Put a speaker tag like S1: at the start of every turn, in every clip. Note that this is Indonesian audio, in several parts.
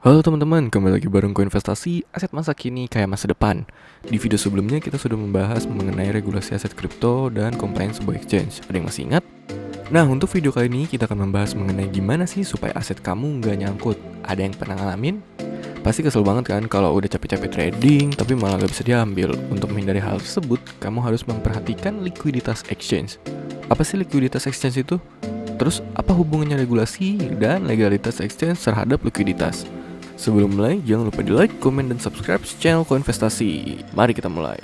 S1: Halo teman-teman, kembali lagi bareng Koinvestasi, aset masa kini kayak masa depan. Di video sebelumnya kita sudah membahas mengenai regulasi aset kripto dan compliance sebuah exchange. Ada yang masih ingat? Nah, untuk video kali ini kita akan membahas mengenai gimana sih supaya aset kamu nggak nyangkut. Ada yang pernah ngalamin? Pasti kesel banget kan kalau udah capek-capek trading tapi malah nggak bisa diambil. Untuk menghindari hal tersebut, kamu harus memperhatikan likuiditas exchange. Apa sih likuiditas exchange itu? Terus apa hubungannya regulasi dan legalitas exchange terhadap likuiditas? Sebelum mulai, jangan lupa di like, komen, dan subscribe channel Koinvestasi. Mari kita mulai.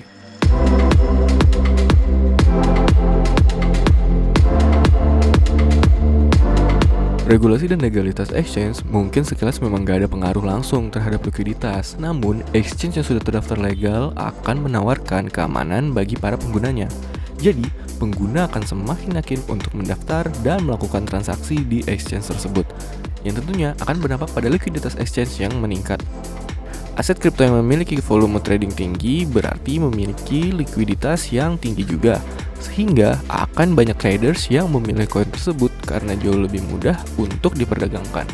S1: Regulasi dan legalitas exchange mungkin sekilas memang gak ada pengaruh langsung terhadap likuiditas. Namun, exchange yang sudah terdaftar legal akan menawarkan keamanan bagi para penggunanya. Jadi, pengguna akan semakin yakin untuk mendaftar dan melakukan transaksi di exchange tersebut, yang tentunya akan berdampak pada likuiditas exchange yang meningkat. Aset kripto yang memiliki volume trading tinggi berarti memiliki likuiditas yang tinggi juga, sehingga akan banyak traders yang memilih koin tersebut karena jauh lebih mudah untuk diperdagangkan.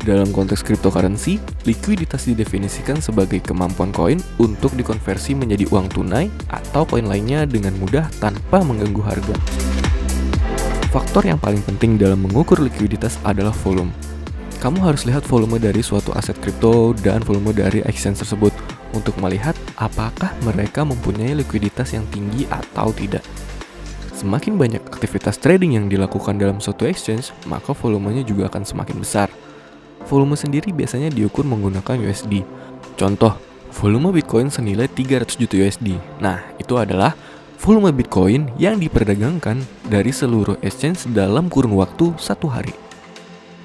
S1: Dalam konteks cryptocurrency, likuiditas didefinisikan sebagai kemampuan koin untuk dikonversi menjadi uang tunai atau koin lainnya dengan mudah tanpa mengganggu harga. Faktor yang paling penting dalam mengukur likuiditas adalah volume. Kamu harus lihat volume dari suatu aset kripto dan volume dari exchange tersebut untuk melihat apakah mereka mempunyai likuiditas yang tinggi atau tidak. Semakin banyak aktivitas trading yang dilakukan dalam suatu exchange, maka volumenya juga akan semakin besar. Volume sendiri biasanya diukur menggunakan USD. Contoh, volume Bitcoin senilai 300 juta USD. Nah, itu adalah volume Bitcoin yang diperdagangkan dari seluruh exchange dalam kurun waktu 1 hari.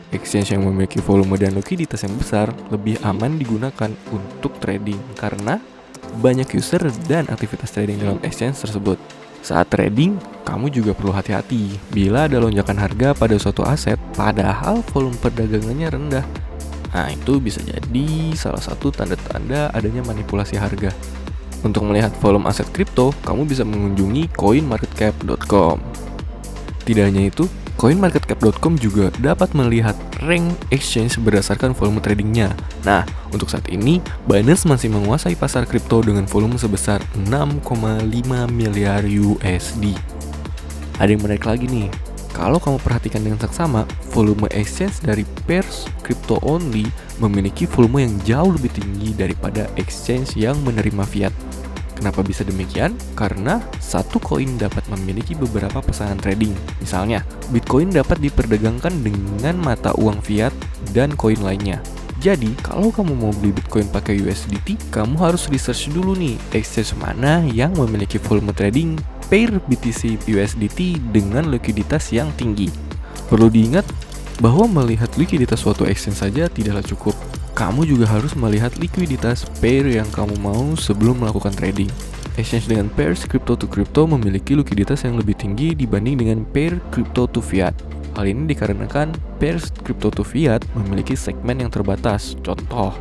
S1: Exchange yang memiliki volume dan likuiditas yang besar lebih aman digunakan untuk trading karena banyak user dan aktivitas trading dalam exchange tersebut. Saat trading, kamu juga perlu hati-hati bila ada lonjakan harga pada suatu aset padahal volume perdagangannya rendah. Nah, itu bisa jadi salah satu tanda-tanda adanya manipulasi harga. Untuk melihat volume aset kripto, kamu bisa mengunjungi coinmarketcap.com. Tidak hanya itu, coinmarketcap.com juga dapat melihat rank exchange berdasarkan volume tradingnya. Nah, untuk saat ini, Binance masih menguasai pasar kripto dengan volume sebesar 6,5 miliar USD. Ada yang menarik lagi nih, kalau kamu perhatikan dengan seksama, volume exchange dari pairs crypto only memiliki volume yang jauh lebih tinggi daripada exchange yang menerima fiat. Kenapa bisa demikian? Karena satu koin dapat memiliki beberapa pesanan trading. Misalnya, Bitcoin dapat diperdagangkan dengan mata uang fiat dan koin lainnya. Jadi, kalau kamu mau beli Bitcoin pakai USDT, kamu harus research dulu nih, exchange mana yang memiliki volume trading pair BTC USDT dengan likuiditas yang tinggi. Perlu diingat bahwa melihat likuiditas suatu exchange saja tidaklah cukup. Kamu juga harus melihat likuiditas pair yang kamu mau sebelum melakukan trading. Exchange dengan pairs crypto to crypto memiliki likuiditas yang lebih tinggi dibanding dengan pair crypto to fiat. Hal ini dikarenakan pairs crypto to fiat memiliki segmen yang terbatas. Contoh,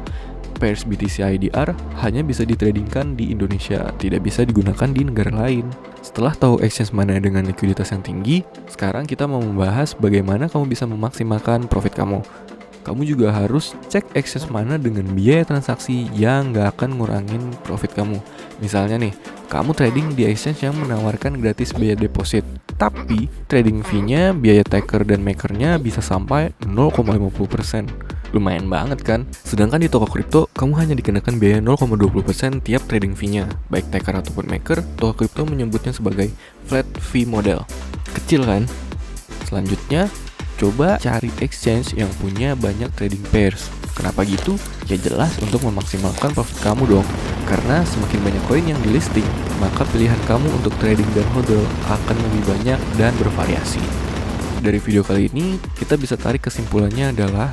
S1: pairs BTC IDR hanya bisa ditradingkan di Indonesia, tidak bisa digunakan di negara lain. Setelah tahu exchange mana dengan likuiditas yang tinggi, sekarang kita mau membahas bagaimana kamu bisa memaksimalkan profit kamu. Kamu juga harus cek exchange mana dengan biaya transaksi yang gak akan ngurangin profit kamu. Misalnya nih, kamu trading di exchange yang menawarkan gratis biaya deposit, tapi trading fee-nya, biaya taker dan makernya bisa sampai 0,50%. Lumayan banget kan? Sedangkan di toko kripto, kamu hanya dikenakan biaya 0,20% tiap trading fee-nya. Baik taker ataupun maker, toko kripto menyebutnya sebagai flat fee model. Kecil kan? Selanjutnya, coba cari exchange yang punya banyak trading pairs. Kenapa gitu? Ya jelas untuk memaksimalkan profit kamu dong. Karena semakin banyak koin yang di listing, maka pilihan kamu untuk trading dan hodl akan lebih banyak dan bervariasi. Dari video kali ini, kita bisa tarik kesimpulannya adalah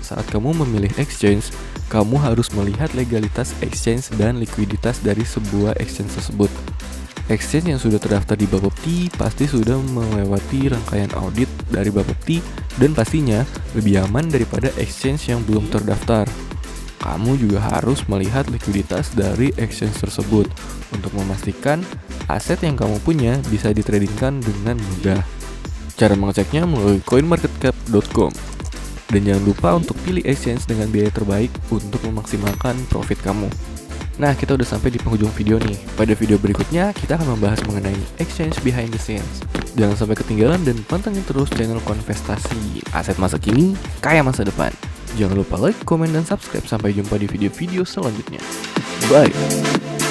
S1: saat kamu memilih exchange, kamu harus melihat legalitas exchange dan likuiditas dari sebuah exchange tersebut. Exchange yang sudah terdaftar di Bapepti pasti sudah melewati rangkaian audit dari Bapepti dan pastinya lebih aman daripada exchange yang belum terdaftar. Kamu juga harus melihat likuiditas dari exchange tersebut untuk memastikan aset yang kamu punya bisa ditradingkan dengan mudah. Cara mengeceknya melalui coinmarketcap.com. Dan jangan lupa untuk pilih exchange dengan biaya terbaik untuk memaksimalkan profit kamu. Nah, kita udah sampai di penghujung video nih. Pada video berikutnya, kita akan membahas mengenai exchange behind the scenes. Jangan sampai ketinggalan dan pantengin terus channel Konvestasi, aset masa kini, kaya masa depan. Jangan lupa like, komen, dan subscribe. Sampai jumpa di video-video selanjutnya. Bye!